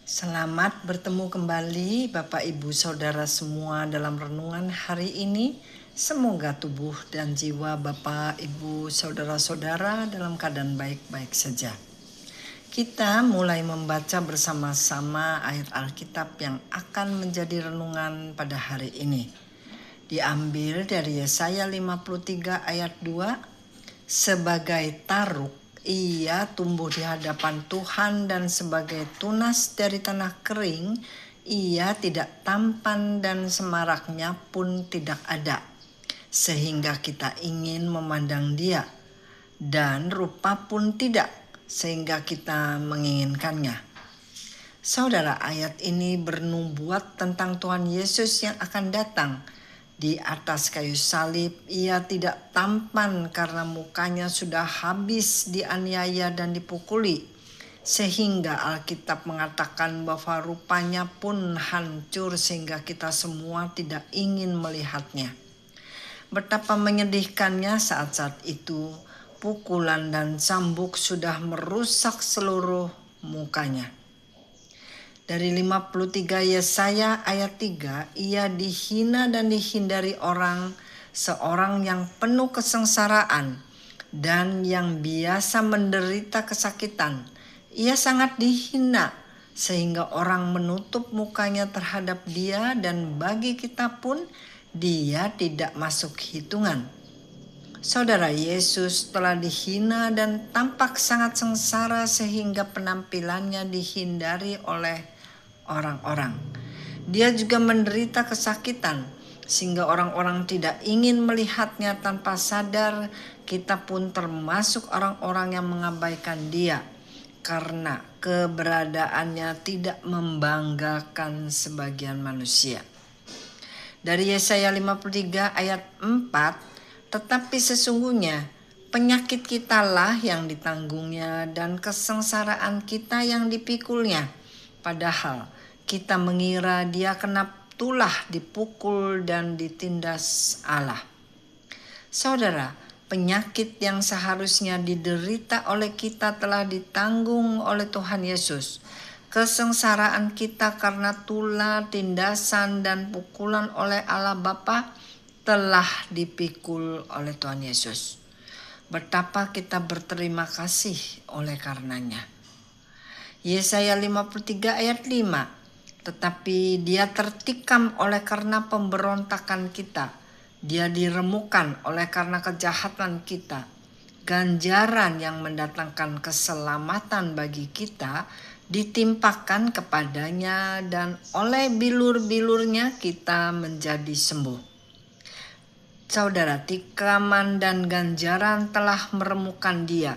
Selamat bertemu kembali Bapak Ibu Saudara semua dalam renungan hari ini. Semoga tubuh dan jiwa Bapak Ibu Saudara-saudara dalam keadaan baik-baik saja. Kita mulai membaca bersama-sama ayat Alkitab yang akan menjadi renungan pada hari ini. Diambil dari Yesaya 53 ayat 2. Sebagai taruk ia tumbuh di hadapan Tuhan, dan sebagai tunas dari tanah kering ia tidak tampan dan semaraknya pun tidak ada, sehingga kita ingin memandang dia, dan rupa pun tidak sehingga kita menginginkannya. Saudara, ayat ini bernubuat tentang Tuhan Yesus yang akan datang. Di atas kayu salib ia tidak tampan karena mukanya sudah habis dianiaya dan dipukuli, sehingga Alkitab mengatakan bahwa rupanya pun hancur sehingga kita semua tidak ingin melihatnya. Betapa menyedihkannya saat-saat itu pukulan dan cambuk sudah merusak seluruh mukanya. Dari 53 Yesaya ayat 3, ia dihina dan dihindari orang, seorang yang penuh kesengsaraan dan yang biasa menderita kesakitan. Ia sangat dihina sehingga orang menutup mukanya terhadap dia, dan bagi kita pun dia tidak masuk hitungan. Saudara, Yesus telah dihina dan tampak sangat sengsara sehingga penampilannya dihindari oleh orang-orang. Dia juga menderita kesakitan sehingga orang-orang tidak ingin melihatnya. Tanpa sadar, kita pun termasuk orang-orang yang mengabaikan dia karena keberadaannya tidak membanggakan sebagian manusia. Dari Yesaya 53 ayat 4, tetapi sesungguhnya penyakit kitalah yang ditanggungnya dan kesengsaraan kita yang dipikulnya. Padahal kita mengira dia kena tulah, dipukul dan ditindas Allah. Saudara, penyakit yang seharusnya diderita oleh kita telah ditanggung oleh Tuhan Yesus. Kesengsaraan kita karena tulah, tindasan dan pukulan oleh Allah Bapa telah dipikul oleh Tuhan Yesus. Betapa kita berterima kasih oleh karenanya. Yesaya 53 ayat 5. Tetapi dia tertikam oleh karena pemberontakan kita, dia diremukan oleh karena kejahatan kita. Ganjaran yang mendatangkan keselamatan bagi kita ditimpakan kepadanya, dan oleh bilur-bilurnya kita menjadi sembuh. Saudara, tikaman dan ganjaran telah meremukan dia,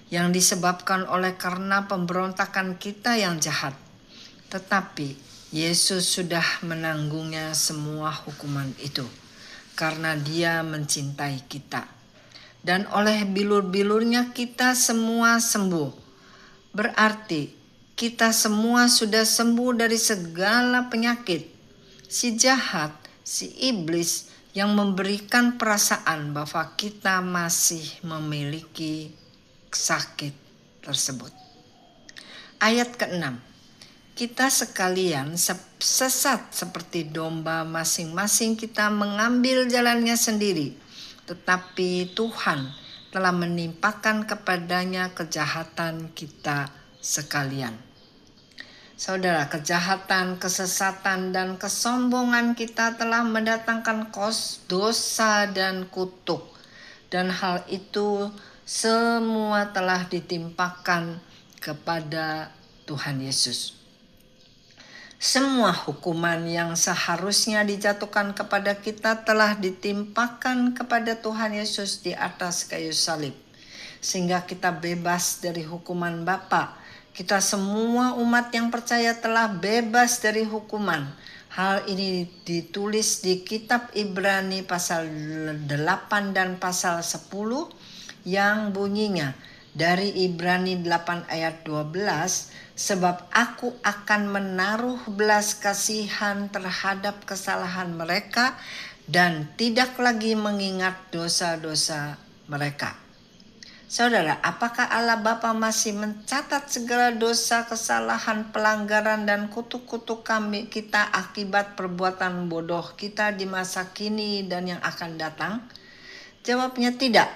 yang disebabkan oleh karena pemberontakan kita yang jahat. Tetapi Yesus sudah menanggungnya semua hukuman itu karena dia mencintai kita. Dan oleh bilur-bilurnya kita semua sembuh. Berarti kita semua sudah sembuh dari segala penyakit. Si jahat, si iblis yang memberikan perasaan bahwa kita masih memiliki sakit tersebut. Ayat ke-6. Kita sekalian sesat seperti domba, masing-masing kita mengambil jalannya sendiri. Tetapi Tuhan telah menimpakan kepadanya kejahatan kita sekalian. Saudara, kejahatan, kesesatan, dan kesombongan kita telah mendatangkan dosa dan kutuk. Dan hal itu semua telah ditimpakan kepada Tuhan Yesus. Semua hukuman yang seharusnya dijatuhkan kepada kita telah ditimpakan kepada Tuhan Yesus di atas kayu salib, sehingga kita bebas dari hukuman Bapa. Kita semua umat yang percaya telah bebas dari hukuman. Hal ini ditulis di kitab Ibrani pasal 8 dan pasal 10 yang bunyinya, dari Ibrani 8 ayat 12, sebab aku akan menaruh belas kasihan terhadap kesalahan mereka dan tidak lagi mengingat dosa-dosa mereka. Saudara, apakah Allah Bapa masih mencatat segala dosa, kesalahan, pelanggaran, dan kutuk-kutuk kita akibat perbuatan bodoh kita di masa kini dan yang akan datang? Jawabnya tidak.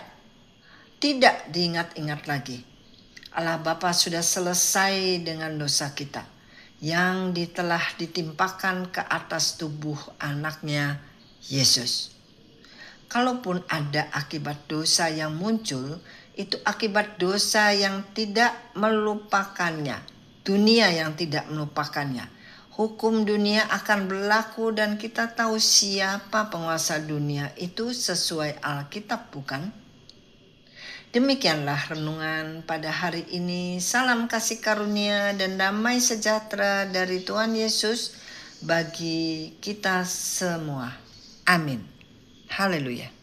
Tidak diingat-ingat lagi. Allah Bapa sudah selesai dengan dosa kita yang telah ditimpakan ke atas tubuh anaknya Yesus. Kalaupun ada akibat dosa yang muncul, itu akibat dosa yang tidak melupakannya. Dunia yang tidak melupakannya. Hukum dunia akan berlaku dan kita tahu siapa penguasa dunia itu sesuai Alkitab, bukan? Demikianlah renungan pada hari ini. Salam kasih karunia dan damai sejahtera dari Tuhan Yesus bagi kita semua. Amin. Haleluya.